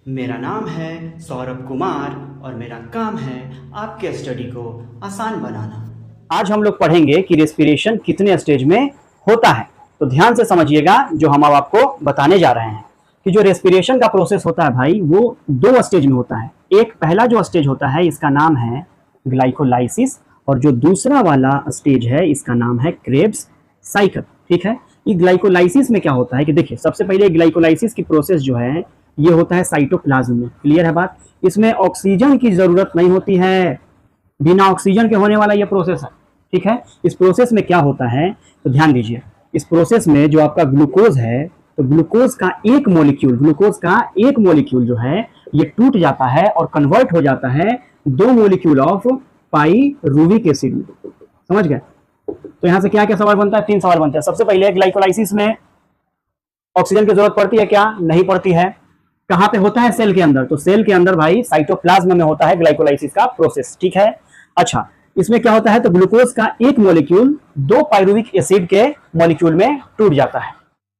मेरा नाम है सौरभ कुमार और मेरा काम है आपके स्टडी को आसान बनाना। आज हम लोग पढ़ेंगे कि रेस्पिरेशन कितने स्टेज में होता है। तो ध्यान से समझिएगा जो हम अब आपको बताने जा रहे हैं कि जो रेस्पिरेशन का प्रोसेस होता है भाई वो दो स्टेज में होता है। एक पहला जो स्टेज होता है इसका नाम है ग्लाइकोलाइसिस और जो दूसरा वाला स्टेज है इसका नाम है क्रेब्स साइकिल। ठीक है, ये ग्लाइकोलाइसिस में क्या होता है कि देखिए सबसे पहले ग्लाइकोलाइसिस की प्रोसेस जो है ये होता है साइटोप्लाज्म में। क्लियर है बात? इसमें ऑक्सीजन की जरूरत नहीं होती है, बिना ऑक्सीजन के होने वाला ये प्रोसेस है। ठीक है, इस प्रोसेस में क्या होता है तो ध्यान दीजिए, इस प्रोसेस में जो आपका ग्लूकोज है तो ग्लूकोज का एक मॉलिक्यूल जो है ये टूट जाता है और कन्वर्ट हो जाता है दो मॉलिक्यूल ऑफ पाइरुविक एसिड में। समझ गए? तो यहां से क्या क्या सवाल बनता है? तीन सवाल बनते हैं। सबसे पहले ग्लाइकोलाइसिस में ऑक्सीजन की जरूरत पड़ती है क्या? नहीं पड़ती है। कहां पे होता है? सेल के अंदर। तो सेल के अंदर भाई साइटोप्लाज्म में होता है ग्लाइकोलाइसिस का प्रोसेस। ठीक है, अच्छा इसमें क्या होता है तो ग्लूकोज का एक मॉलिक्यूल दो पाइरुविक एसिड के मॉलिक्यूल में टूट जाता है।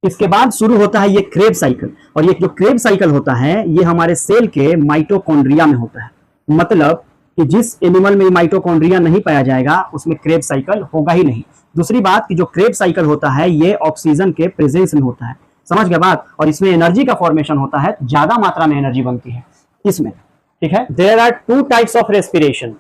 इसके बाद शुरू होता है ये क्रेब्स साइकिल और ये जो क्रेब्स साइकिल होता है ये हमारे सेल के माइटोकॉन्ड्रिया में होता है। मतलब कि जिस एनिमल में माइटोकॉन्ड्रिया नहीं पाया जाएगा उसमें क्रेब्स साइकिल होगा ही नहीं। दूसरी बात कि जो क्रेब्स साइकिल होता है ये ऑक्सीजन के प्रेजेंस में होता है। समझ गए बात? और इसमें एनर्जी का फॉर्मेशन होता है, ज्यादा मात्रा में एनर्जी बनती है इसमें। ठीक है, there are two types of respiration.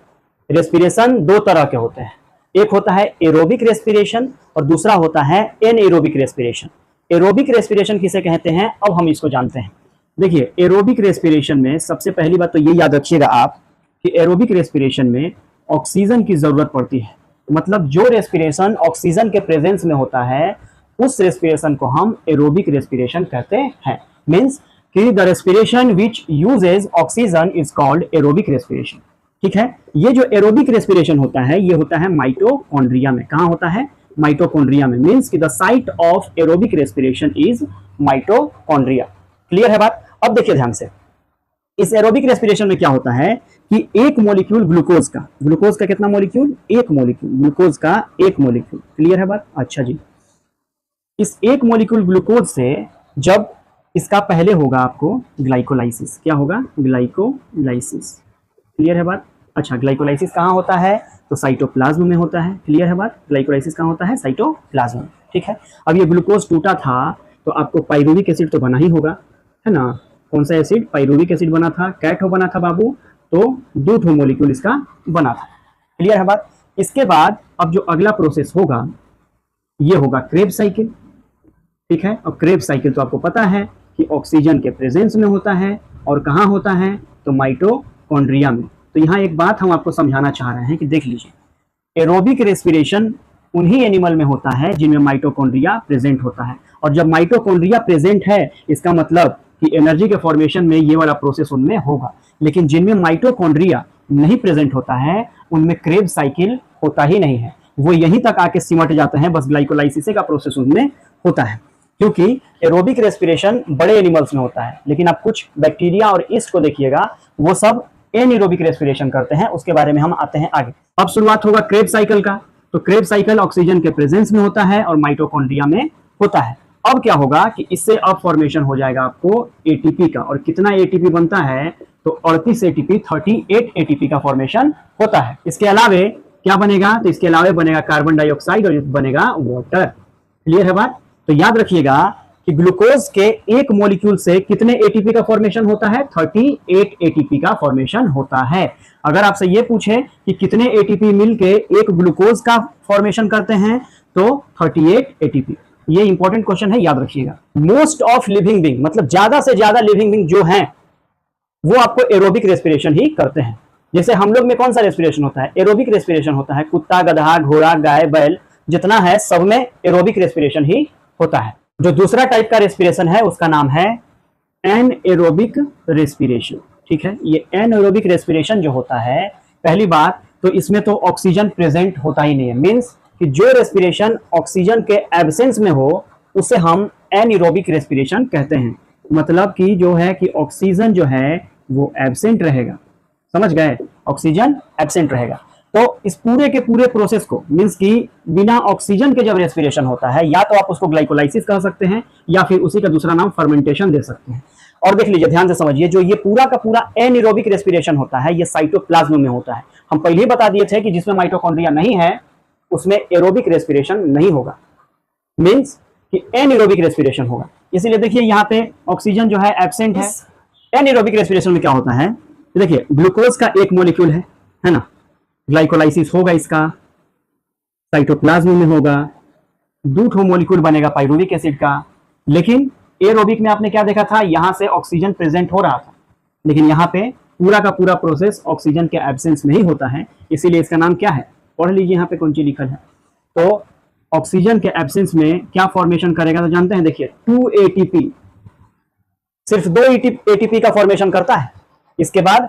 Respiration दो तरह के होते हैं, एक होता है एरोबिक रेस्पिरेशन और दूसरा होता है एनएरोबिक रेस्पिरेशन। एरोबिक रेस्पिरेशन किसे कहते हैं अब हम इसको जानते हैं। देखिए एरोबिक रेस्पिरेशन में सबसे पहली बात तो ये याद रखिएगा आप कि एरोबिक रेस्पिरेशन में ऑक्सीजन की जरूरत पड़ती है। मतलब जो रेस्पिरेशन ऑक्सीजन के प्रेजेंस में होता है उस रेस्पिरेशन को हम एरोबिक रेस्पिरेशन कहते हैं। मींस कि the respiration which uses oxygen is called aerobic respiration. ठीक है, ये जो एरोबिक रेस्पिरेशन होता है ये होता है माइटोकॉन्ड्रिया में। कहां होता है? माइटोकॉन्ड्रिया में। मींस कि the site of aerobic respiration is mitochondria. Clear है बात? अब देखिए ध्यान से, इस एरोबिक रेस्पिरेशन में क्या होता है कि एक मॉलिक्यूल ग्लूकोज का कितना मॉलिक्यूल? एक मॉलिक्यूल ग्लूकोज का एक मॉलिक्यूल। क्लियर है बात? अच्छा जी, इस एक मॉलिक्यूल ग्लूकोज से जब इसका पहले होगा आपको ग्लाइकोलाइसिस। क्या होगा? ग्लाइकोलाइसिस। क्लियर है बात? अच्छा, ग्लाइकोलाइसिस कहाँ होता है तो साइटोप्लाज्म में होता है। क्लियर है बात? ग्लाइकोलाइसिस कहाँ होता है? साइटोप्लाज्म में। ठीक है, अब ये ग्लूकोज टूटा था तो आपको पाइरुविक एसिड तो बना ही होगा, है ना? कौन सा एसिड? पाइरुविक एसिड बना था। क्या ठो बना था बाबू? तो दो ठो मॉलिक्यूल इसका बना था। क्लियर है बात? इसके बाद अब जो अगला प्रोसेस होगा ये होगा क्रेब्स साइकिल। ठीक है, और क्रेब्स साइकिल तो आपको पता है कि ऑक्सीजन के प्रेजेंस में होता है और कहाँ होता है तो माइटोकॉन्ड्रिया में। तो यहाँ एक बात हम आपको समझाना चाह रहे हैं कि देख लीजिए, एरोबिक रेस्पिरेशन उन्हीं एनिमल में होता है जिनमें माइटोकॉन्ड्रिया प्रेजेंट होता है। और जब माइटोकॉन्ड्रिया प्रेजेंट है इसका मतलब कि एनर्जी के फॉर्मेशन में ये वाला प्रोसेस उनमें होगा। लेकिन जिनमें माइटोकॉन्ड्रिया नहीं प्रेजेंट होता है उनमें क्रेब्स साइकिल होता ही नहीं है, वो यहीं तक आके सिमट जाते हैं। बस ग्लाइकोलाइसिस का प्रोसेस उनमें होता है, क्योंकि एरोबिक रेस्पिरेशन बड़े एनिमल्स में होता है। लेकिन आप कुछ बैक्टीरिया और ईस्ट को देखिएगा वो सब एनएरोबिक रेस्पिरेशन करते हैं, उसके बारे में हम आते हैं आगे। अब शुरुआत होगा क्रेब्स साइकिल का। तो क्रेब्स साइकिल ऑक्सीजन के प्रेजेंस में होता है और माइटोकॉन्ड्रिया में होता है। अब क्या होगा कि इससे अब फॉर्मेशन हो जाएगा आपको एटीपी का। और कितना एटीपी बनता है तो 38 एटीपी, 38 एटीपी का फॉर्मेशन होता है। इसके अलावे क्या बनेगा तो इसके अलावे बनेगा कार्बन डाइऑक्साइड और बनेगा वाटर। क्लियर है बात? तो याद रखिएगा कि ग्लूकोज के एक मॉलिक्यूल से कितने एटीपी का फॉर्मेशन होता है? 38 एटीपी का फॉर्मेशन होता है। अगर आपसे ये पूछे कि कितने एटीपी मिलके एक ग्लूकोज का फॉर्मेशन करते हैं तो 38 एटीपी। ये इंपॉर्टेंट क्वेश्चन है, याद रखिएगा। मोस्ट ऑफ लिविंग बीइंग, मतलब ज्यादा से ज्यादा लिविंग बीइंग जो हैं वो आपको एरोबिक रेस्पिरेशन ही करते हैं। जैसे हम लोग में कौन सा रेस्पिरेशन होता है? एरोबिक रेस्पिरेशन होता है। कुत्ता, गधा, घोड़ा, गाय, बैल जितना है सब में एरोबिक रेस्पिरेशन ही होता है। जो दूसरा टाइप का रेस्पिरेशन है उसका नाम है एनएरोबिक रेस्पिरेशन। ठीक है, ये एनएरोबिक रेस्पिरेशन जो होता है, पहली बात तो इसमें तो ऑक्सीजन प्रेजेंट होता ही नहीं है। मींस कि जो रेस्पिरेशन ऑक्सीजन के एब्सेंस में हो उसे हम एनएरोबिक रेस्पिरेशन कहते हैं। मतलब कि जो है कि ऑक्सीजन जो है वो एब्सेंट रहेगा। समझ गए? ऑक्सीजन एब्सेंट रहेगा। तो इस पूरे के पूरे प्रोसेस को, मींस कि बिना ऑक्सीजन के जब रेस्पिरेशन होता है, या तो आप उसको ग्लाइकोलाइसिस कह सकते हैं या फिर उसी का दूसरा नाम फर्मेंटेशन दे सकते हैं। और देख लीजिए, ध्यान से समझिए, जो ये पूरा का पूरा एनिरोबिक रेस्पिरेशन होता है ये साइटोप्लाज्म में होता है। हम पहले ही बता दिए थे कि जिसमें माइटोकॉन्ड्रिया नहीं है उसमें एरोबिक रेस्पिरेशन नहीं होगा, मींस कि एनिरोबिक रेस्पिरेशन होगा। इसीलिए देखिए यहाँ पे ऑक्सीजन जो है एब्सेंट है। एनिरोबिक रेस्पिरेशन में क्या होता है, देखिए ग्लूकोज का एक मॉलिक्यूल है ना, ग्लाइकोलाइसिस होगा इसका, साइटोप्लाज्म में होगा, 2 मॉलिक्यूल बनेगा पाइरुविक एसिड का। लेकिन एरोबिक में आपने क्या देखा था, यहां से ऑक्सीजन प्रेजेंट हो रहा था, लेकिन यहाँ पे पूरा का पूरा प्रोसेस ऑक्सीजन के एब्सेंस में ही होता है, इसीलिए इसका नाम क्या है, पढ़ लीजिए यहाँ पे कौन सी लिखल है। तो ऑक्सीजन के एब्सेंस में क्या फॉर्मेशन करेगा तो जानते हैं, देखिए 2 ATP, सिर्फ 2 ATP का फॉर्मेशन करता है। इसके बाद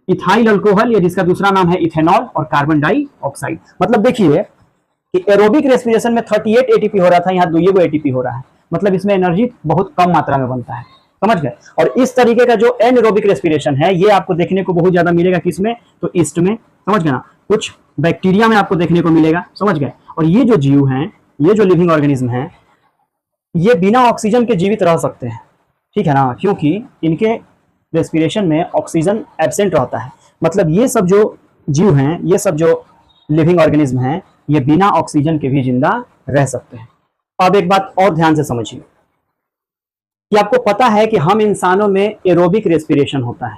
इथाइल अल्कोहल या जिसका दूसरा नाम है इथेनॉल और कार्बन डाइऑक्साइड। मतलब देखिए कि एरोबिक रेस्पिरेशन में 38 ATP हो रहा था, यहाँ 2 ATP हो रहा है, मतलब इसमें एनर्जी बहुत कम मात्रा में बनता है, समझ गए। और इस तरीके का जो एनएरोबिक रेस्पिरेशन है ये आपको देखने को बहुत ज्यादा मिलेगा किसमें, तो ईस्ट में, समझ गए ना, कुछ बैक्टीरिया में आपको देखने को मिलेगा, समझ गए। और ये जो जीव हैं, ये जो लिविंग ऑर्गेनिज्म हैं, ये बिना ऑक्सीजन के जीवित रह सकते हैं, ठीक है ना, क्योंकि इनके रेस्पिरेशन में ऑक्सीजन एब्सेंट रहता है। मतलब ये सब जो जीव हैं, ये सब जो लिविंग ऑर्गेनिज्म हैं, ये बिना ऑक्सीजन के भी जिंदा रह सकते हैं। अब एक बात और ध्यान से समझिए कि आपको पता है कि हम इंसानों में एरोबिक रेस्पिरेशन होता है,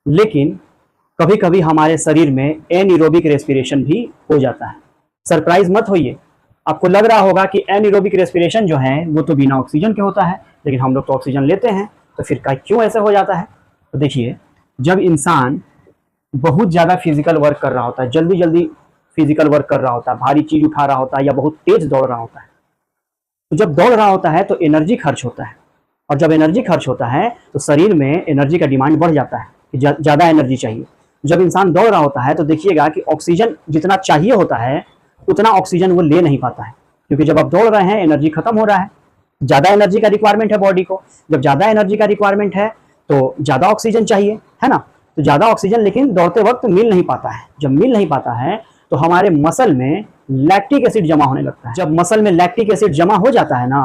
लेकिन कभी कभी हमारे शरीर में एनिरोबिक रेस्पिरेशन भी हो जाता है। सरप्राइज मत होइए, आपको लग रहा होगा कि एनिरोबिक रेस्पिरेशन जो है वो तो बिना ऑक्सीजन के होता है, लेकिन हम लोग तो ऑक्सीजन लेते हैं, तो फिर क्यों ऐसा हो जाता है। तो देखिए, जब इंसान बहुत ज़्यादा फिजिकल वर्क कर रहा होता है, जल्दी जल्दी फिजिकल वर्क कर रहा होता है, भारी चीज उठा रहा होता है या बहुत तेज दौड़ रहा होता है, तो जब दौड़ रहा होता है तो एनर्जी खर्च होता है, और जब एनर्जी खर्च होता है तो शरीर में एनर्जी का डिमांड बढ़ जाता है कि ज़्यादा एनर्जी चाहिए। जब इंसान दौड़ रहा होता है तो देखिएगा कि ऑक्सीजन जितना चाहिए होता है उतना ऑक्सीजन वो ले नहीं पाता है, क्योंकि जब आप दौड़ रहे हैं एनर्जी खत्म हो रहा है, ज़्यादा एनर्जी का रिक्वायरमेंट है बॉडी को। जब ज़्यादा एनर्जी का रिक्वायरमेंट है तो ज़्यादा ऑक्सीजन चाहिए, है ना, तो ज़्यादा ऑक्सीजन लेकिन दौड़ते वक्त मिल नहीं पाता है। जब मिल नहीं पाता है तो हमारे मसल में लैक्टिक एसिड जमा होने लगता है। जब मसल में लैक्टिक एसिड जमा हो जाता है ना,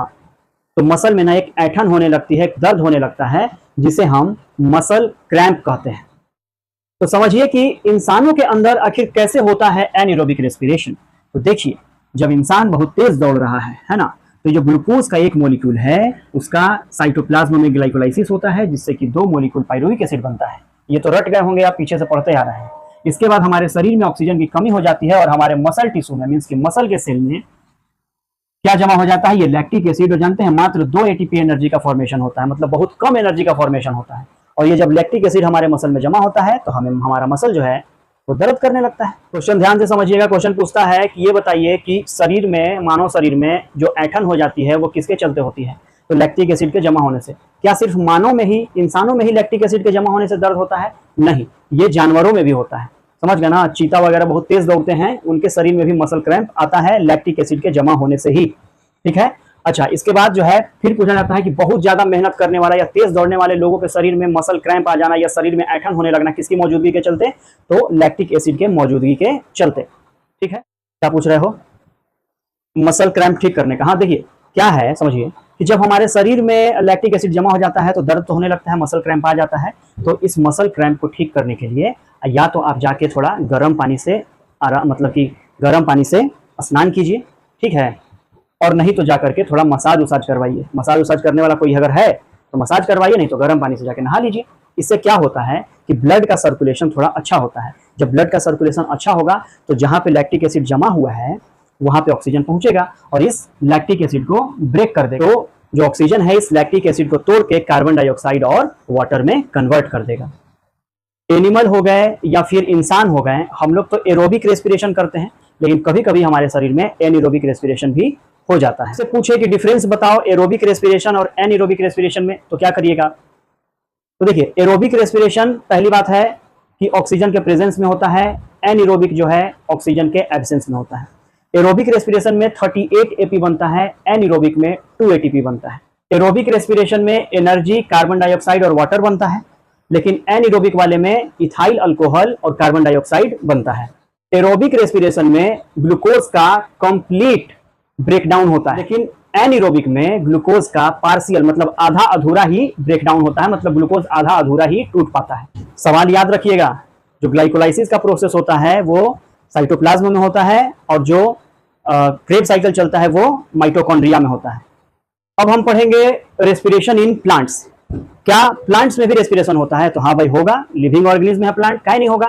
तो मसल में ना एक ऐंठन होने लगती है, एक दर्द होने लगता है, जिसे हम मसल क्रैम्प कहते हैं। तो समझिए कि इंसानों के अंदर आखिर कैसे होता है एनिरोबिक रेस्पिरेशन। तो देखिए, जब इंसान बहुत तेज दौड़ रहा है ना, तो जो ग्लूकोज का एक मॉलिक्यूल है उसका साइटोप्लाज्म में ग्लाइकोलाइसिस होता है, जिससे कि 2 मॉलिक्यूल पाइरुविक एसिड बनता है। ये तो रट गए होंगे, आप पीछे से पढ़ते आ रहे हैं। इसके बाद हमारे शरीर में ऑक्सीजन की कमी हो जाती है और हमारे मसल टिश्यू में, मीन्स कि मसल के सेल में क्या जमा हो जाता है, ये लैक्टिक एसिड। और जानते हैं मात्र 2 ATP एनर्जी का फॉर्मेशन होता है, मतलब बहुत कम एनर्जी का फॉर्मेशन होता है। और ये जब लैक्टिक एसिड हमारे मसल में जमा होता है तो हमें हमारा मसल जो है वो दर्द करने लगता है। क्वेश्चन ध्यान से समझिएगा। क्वेश्चन पूछता है कि ये बताइए कि शरीर में, मानव शरीर में जो ऐंठन हो जाती है वो किसके चलते होती है, तो लैक्टिक एसिड के जमा होने से। क्या सिर्फ मानव में ही, इंसानों में ही लैक्टिक एसिड के जमा होने से दर्द होता है? नहीं, ये जानवरों में भी होता है, समझ गए ना। चीता वगैरह बहुत तेज दौड़ते हैं, उनके शरीर में भी मसल क्रैम्प आता है लैक्टिक एसिड के जमा होने से ही, ठीक है। अच्छा, इसके बाद जो है फिर पूछा जाता है कि बहुत ज्यादा मेहनत करने वाला या तेज दौड़ने वाले लोगों के शरीर में मसल क्रैम्प आ जाना या शरीर में ऐंठन होने लगना किसकी मौजूदगी के चलते, तो लैक्टिक एसिड के मौजूदगी के चलते, ठीक है। क्या पूछ रहे हो, मसल क्रैम्प ठीक करने का। हाँ देखिए क्या है, समझिए कि जब हमारे शरीर में लैक्टिक एसिड जमा हो जाता है तो दर्द तो होने लगता है, मसल क्रैम्प आ जाता है। तो इस मसल क्रैम्प को ठीक करने के लिए या तो आप जाके थोड़ा गर्म पानी से मतलब कि गर्म पानी से स्नान कीजिए, ठीक है, और नहीं तो जाकर के थोड़ा मसाज उसाज करवाइए। मसाज उसाज करने वाला कोई अगर है तो मसाज करवाइए, नहीं तो गर्म पानी से जाके नहा लीजिए। इससे क्या होता है कि ब्लड का सर्कुलेशन थोड़ा अच्छा होता है। जब ब्लड का सर्कुलेशन अच्छा होगा तो जहाँ पे लैक्टिक एसिड जमा हुआ है वहाँ पे ऑक्सीजन पहुंचेगा और इस लैक्टिक एसिड को ब्रेक कर देगा। तो जो ऑक्सीजन है इस लैक्टिक एसिड को तोड़ के कार्बन डाइऑक्साइड और वाटर में कन्वर्ट कर देगा। एनिमल हो गए या फिर इंसान हो गए, हम लोग तो एरोबिक रेस्पिरेशन करते हैं, लेकिन कभी कभी हमारे शरीर में एनिरोबिक रेस्पिरेशन भी हो जाता है। से पूछे कि डिफरेंस बताओ एरोबिक रेस्पिरेशन और एनिरोबिक रेस्पिरेशन में, तो क्या करिएगा। तो देखिए, एरोबिक रेस्पिरेशन पहली बात है कि ऑक्सीजन के प्रेजेंस में होता है, एनिरोबिक जो है ऑक्सीजन के एब्सेंस में होता है। एरोबिक रेस्पिरेशन में 38 AP बनता है, एनिरोबिक में 2 ATP बनता है। एरोबिक रेस्पिरेशन में एनर्जी कार्बन डाइऑक्साइड और वाटर बनता है, लेकिन एनिरोबिक वाले में इथाइल अल्कोहल और कार्बन डाइऑक्साइड बनता है। एरोबिक रेस्पिरेशन में ग्लूकोज का कंप्लीट ब्रेकडाउन होता है, लेकिन एनएरोबिक में ग्लूकोज का पार्शियल मतलब आधा अधूरा ही ब्रेक डाउन होता है, मतलब ग्लूकोज आधा अधूरा ही टूट पाता है। सवाल याद रखिएगा, जो ग्लाइकोलाइसिस का प्रोसेस होता है वो साइटोप्लाज्म में होता है और जो क्रेब साइकिल चलता है वो माइटोकॉन्ड्रिया में होता है। अब हम पढ़ेंगे रेस्पिरेशन इन प्लांट्स। क्या प्लांट्स में भी रेस्पिरेशन होता है? तो हाँ भाई होगा, लिविंग ऑर्गेनिज्म है प्लांट, काहे नहीं होगा,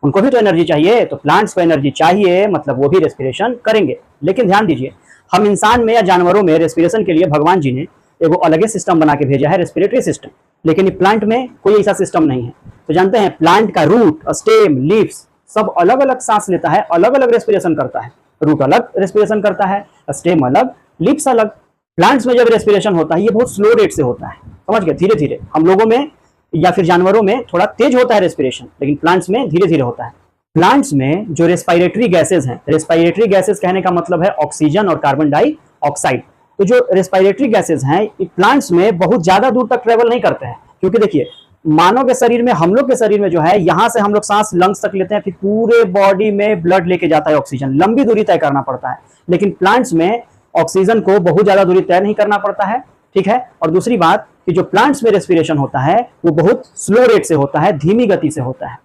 उनको भी तो एनर्जी चाहिए, तो प्लांट्स को एनर्जी चाहिए मतलब वो भी रेस्पिरेशन करेंगे। लेकिन ध्यान दीजिए, हम इंसान में या जानवरों में रेस्पिरेशन के लिए भगवान जी ने एक अलग ही सिस्टम बना के भेजा है, रेस्पिरेटरी सिस्टम, लेकिन प्लांट में कोई ऐसा सिस्टम नहीं है। तो जानते हैं प्लांट का रूट, स्टेम, लीव्स सब अलग अलग सांस लेता है, अलग अलग रेस्पिरेशन करता है। रूट अलग रेस्पिरेशन करता है, स्टेम अलग, लीव्स अलग। प्लांट्स में जब रेस्पिरेशन होता है ये बहुत स्लो रेट से होता है, समझ गए, धीरे धीरे। हम लोगों में या फिर जानवरों में थोड़ा तेज होता है रेस्पिरेशन, लेकिन प्लांट्स में धीरे धीरे होता है। प्लांट्स में जो रेस्पिरेटरी गैसेज हैं, रेस्पिरेटरी गैसेज कहने का मतलब है ऑक्सीजन और कार्बन डाइऑक्साइड। तो जो रेस्पिरेटरी गैसेज हैं प्लांट्स में बहुत ज्यादा दूर तक ट्रेवल नहीं करते हैं, क्योंकि देखिए मानव के शरीर में, हम लोग के शरीर में जो है यहाँ से हम लोग सांस लंग्स तक लेते हैं, फिर पूरे बॉडी में ब्लड लेके जाता है ऑक्सीजन, लंबी दूरी तय करना पड़ता है। लेकिन प्लांट्स में ऑक्सीजन को बहुत ज्यादा दूरी तय नहीं करना पड़ता है, ठीक है। और दूसरी बात कि जो प्लांट्स में रेस्पिरेशन होता है वो बहुत स्लो रेट से होता है, धीमी गति से होता है,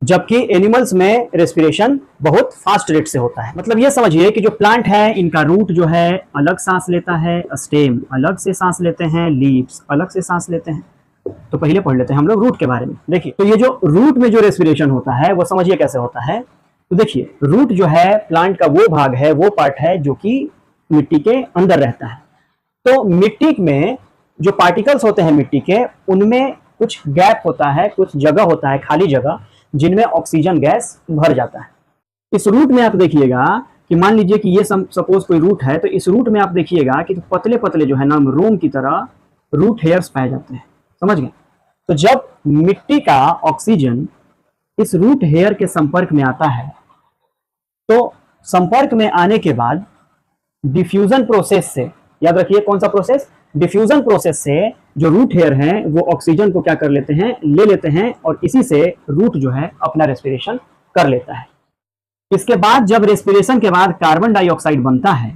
जबकि एनिमल्स में रेस्पिरेशन बहुत फास्ट रेट से होता है। मतलब ये समझिए कि जो प्लांट है इनका रूट जो है अलग सांस लेता है, स्टेम अलग से सांस लेते हैं, लीव्स अलग से सांस लेते हैं। तो पहले पढ़ लेते हैं हम लोग रूट के बारे में। देखिए, तो ये जो रूट में जो रेस्पिरेशन होता है वो समझिए कैसे होता है। तो देखिए, रूट जो है प्लांट का वो भाग है, वो पार्ट है जो कि मिट्टी के अंदर रहता है। तो मिट्टी में जो पार्टिकल्स होते हैं मिट्टी के, उनमें कुछ गैप होता है, कुछ जगह होता है, खाली जगह, जिनमें ऑक्सीजन गैस भर जाता है। इस रूट में आप देखिएगा कि मान लीजिए कि ये सपोज कोई रूट है, तो इस रूट में आप देखिएगा कि पतले पतले जो है ना रोम की तरह रूट हेयर्स पाए जाते हैं, समझ गए। तो जब मिट्टी का ऑक्सीजन इस रूट हेयर के संपर्क में आता है, तो संपर्क में आने के बाद डिफ्यूजन प्रोसेस से, याद रखिए कौन सा प्रोसेस, डिफ्यूजन प्रोसेस से जो रूट हेयर हैं वो ऑक्सीजन को क्या कर लेते हैं, ले लेते हैं, और इसी से रूट जो है अपना रेस्पिरेशन कर लेता है। इसके बाद जब रेस्पिरेशन के बाद कार्बन डाइऑक्साइड बनता है,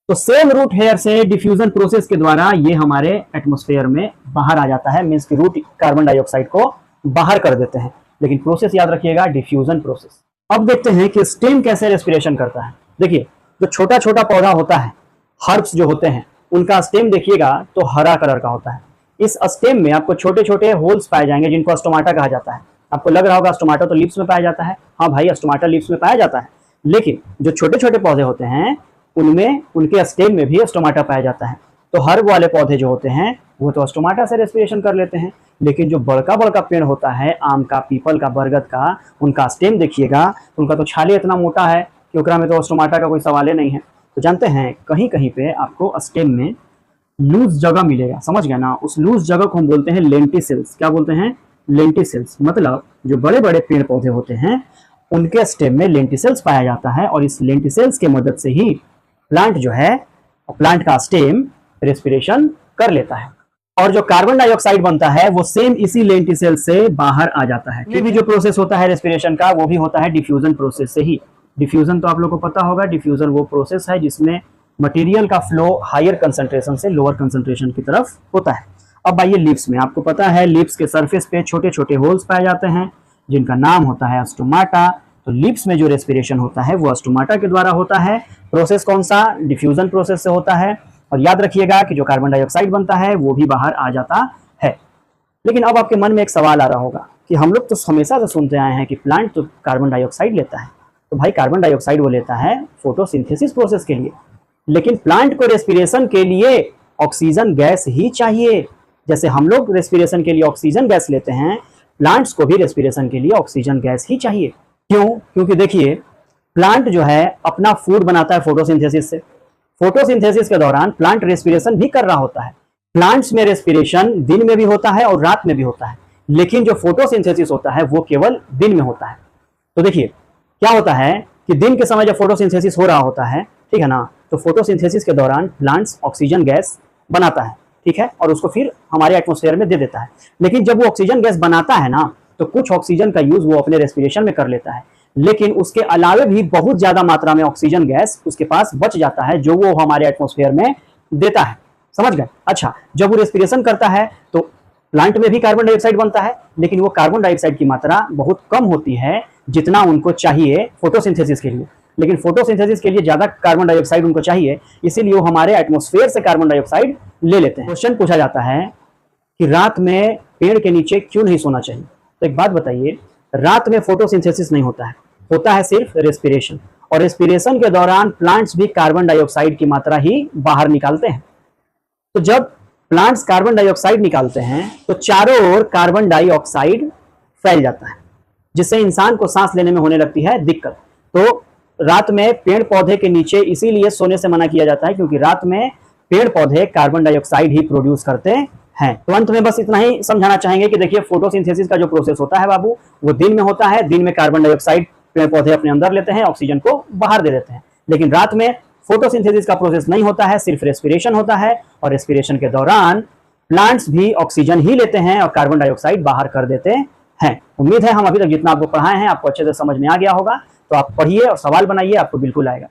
तो सेम रूट हेयर से डिफ्यूजन प्रोसेस के द्वारा ये हमारे एटमॉस्फेयर में बाहर आ जाता है, मींस कि रूट कार्बन डाइऑक्साइड को बाहर कर देते हैं। लेकिन प्रोसेस याद रखिएगा, डिफ्यूजन प्रोसेस। अब देखते हैं कि स्टेम कैसे रेस्पिरेशन करता है। देखिए, जो छोटा छोटा पौधा होता है, हर्ब्स जो होते हैं, उनका स्टेम देखिएगा तो हरा कलर का होता है। इस स्टेम में आपको छोटे छोटे होल्स पाए जाएंगे जिनको स्टोमाटा कहा जाता है। आपको लग रहा होगा स्टोमाटा तो लीव्स में पाया जाता है, हाँ भाई स्टोमाटा लीव्स में पाया जाता है, लेकिन जो छोटे छोटे पौधे होते हैं उनमें, उनके स्टेम में भी स्टोमाटा पाया जाता है। तो हर्ब वाले पौधे जो होते हैं वो तो स्टोमाटा से रेस्पिरेशन कर लेते हैं, लेकिन जो बड़का बड़का पेड़ होता है, आम का, पीपल का, बरगद का, उनका स्टेम देखिएगा, उनका तो छाले इतना मोटा है कि ओकरा में तो स्टोमाटा का कोई सवाल ही नहीं है। तो जानते हैं कहीं कहीं पे आपको स्टेम में लूज जगह मिलेगा, समझ गए ना। उस लूज जगह को हम बोलते हैं लेंटिसेल्स। क्या बोलते हैं? लेंटिसेल्स। मतलब जो बड़े बड़े पेड़ पौधे होते हैं उनके स्टेम में लेंटिसेल्स पाया जाता है, और इस लेंटिसेल्स के मदद से ही प्लांट जो है, प्लांट का स्टेम रेस्पिरेशन कर लेता है। और जो कार्बन डाइऑक्साइड बनता है वो सेम इसी लेंटिसेल से बाहर आ जाता है। ये भी जो प्रोसेस होता है रेस्पिरेशन का, वो भी होता है डिफ्यूजन प्रोसेस से ही। डिफ्यूजन तो आप लोगों को पता होगा, डिफ्यूजन वो प्रोसेस है जिसमें मटेरियल का फ्लो हायर कंसंट्रेशन से लोअर कंसंट्रेशन की तरफ होता है। अब आइए लिप्स में। आपको पता है लिप्स के सरफेस पे छोटे छोटे होल्स पाए जाते हैं जिनका नाम होता है स्टोमाटा। तो लिप्स में जो रेस्पिरेशन होता है वो स्टोमाटा के द्वारा होता है। प्रोसेस कौन सा? डिफ्यूजन प्रोसेस से होता है। और याद रखिएगा कि जो कार्बन डाइऑक्साइड बनता है वो भी बाहर आ जाता है। लेकिन अब आपके मन में एक सवाल आ रहा होगा कि हम लोग तो हमेशा से सुनते आए हैं कि प्लांट तो कार्बन डाइऑक्साइड लेता है। तो भाई कार्बन डाइऑक्साइड वो लेता है फोटोसिंथेसिस प्रोसेस के लिए, लेकिन प्लांट को रेस्पिरेशन के लिए ऑक्सीजन गैस ही चाहिए। जैसे हम लोग रेस्पिरेशन के लिए ऑक्सीजन गैस लेते हैं, प्लांट्स को भी रेस्पिरेशन के लिए ऑक्सीजन गैस ही चाहिए। क्यों? क्योंकि देखिए प्लांट जो है अपना फूड बनाता है फोटोसिंथेसिस से। फोटोसिंथेसिस के दौरान प्लांट रेस्पिरेशन भी कर रहा होता है। प्लांट्स में रेस्पिरेशन दिन में भी होता है और रात में भी होता है, लेकिन जो फोटोसिंथेसिस होता है वो केवल दिन में होता है। तो देखिए क्या होता है कि दिन के समय जब फोटोसिंथेसिस हो रहा होता है, ठीक है ना, तो फोटोसिंथेसिस के दौरान प्लांट्स ऑक्सीजन गैस बनाता है, ठीक है, और उसको फिर हमारे एटमॉस्फेयर में दे देता है। लेकिन जब वो ऑक्सीजन गैस बनाता है ना, तो कुछ ऑक्सीजन का यूज वो अपने रेस्पिरेशन में कर लेता है, लेकिन उसके अलावे भी बहुत ज्यादा मात्रा में ऑक्सीजन गैस उसके पास बच जाता है जो वो हमारे एटमॉस्फेयर में देता है। समझ गए? अच्छा, जब वो रेस्पिरेशन करता है तो प्लांट में भी कार्बन डाइऑक्साइड बनता है, लेकिन वो कार्बन डाइऑक्साइड की मात्रा बहुत कम होती है जितना उनको चाहिए फोटोसिंथेसिस के लिए। लेकिन फोटोसिंथेसिस के लिए ज्यादा कार्बन डाइऑक्साइड उनको चाहिए, इसीलिए वो हमारे एटमॉस्फेयर से कार्बन डाइऑक्साइड ले लेते हैं। क्वेश्चन पूछा जाता है कि रात में पेड़ के नीचे क्यों नहीं सोना चाहिए? तो एक बात बताइए, रात में फोटोसिंथेसिस नहीं होता है, होता है सिर्फ रेस्पिरेशन, और रेस्पिरेशन के दौरान प्लांट्स भी कार्बन डाइऑक्साइड की मात्रा ही बाहर निकालते हैं। तो जब प्लांट्स कार्बन डाइऑक्साइड निकालते हैं तो चारों ओर कार्बन डाइऑक्साइड फैल जाता है, जिससे इंसान को सांस लेने में होने लगती है दिक्कत। तो रात में पेड़ पौधे के नीचे इसीलिए सोने से मना किया जाता है, क्योंकि रात में पेड़ पौधे कार्बन डाइऑक्साइड ही प्रोड्यूस करते हैं। तो अंत में बस इतना ही समझाना चाहेंगे कि देखिए, फोटोसिंथेसिस का जो प्रोसेस होता है बाबू, वो दिन में होता है। दिन में कार्बन डाइऑक्साइड पेड़ पौधे अपने अंदर लेते हैं, ऑक्सीजन को बाहर दे देते हैं। लेकिन रात में फोटोसिंथेसिस का प्रोसेस नहीं होता है, सिर्फ रेस्पिरेशन होता है, और रेस्पिरेशन के दौरान प्लांट्स भी ऑक्सीजन ही लेते हैं और कार्बन डाइऑक्साइड बाहर कर देते हैं। उम्मीद है हम अभी तक जितना आपको पढ़ाए हैं आपको अच्छे से समझ में आ गया होगा। तो आप पढ़िए और सवाल बनाइए, आपको बिल्कुल आएगा।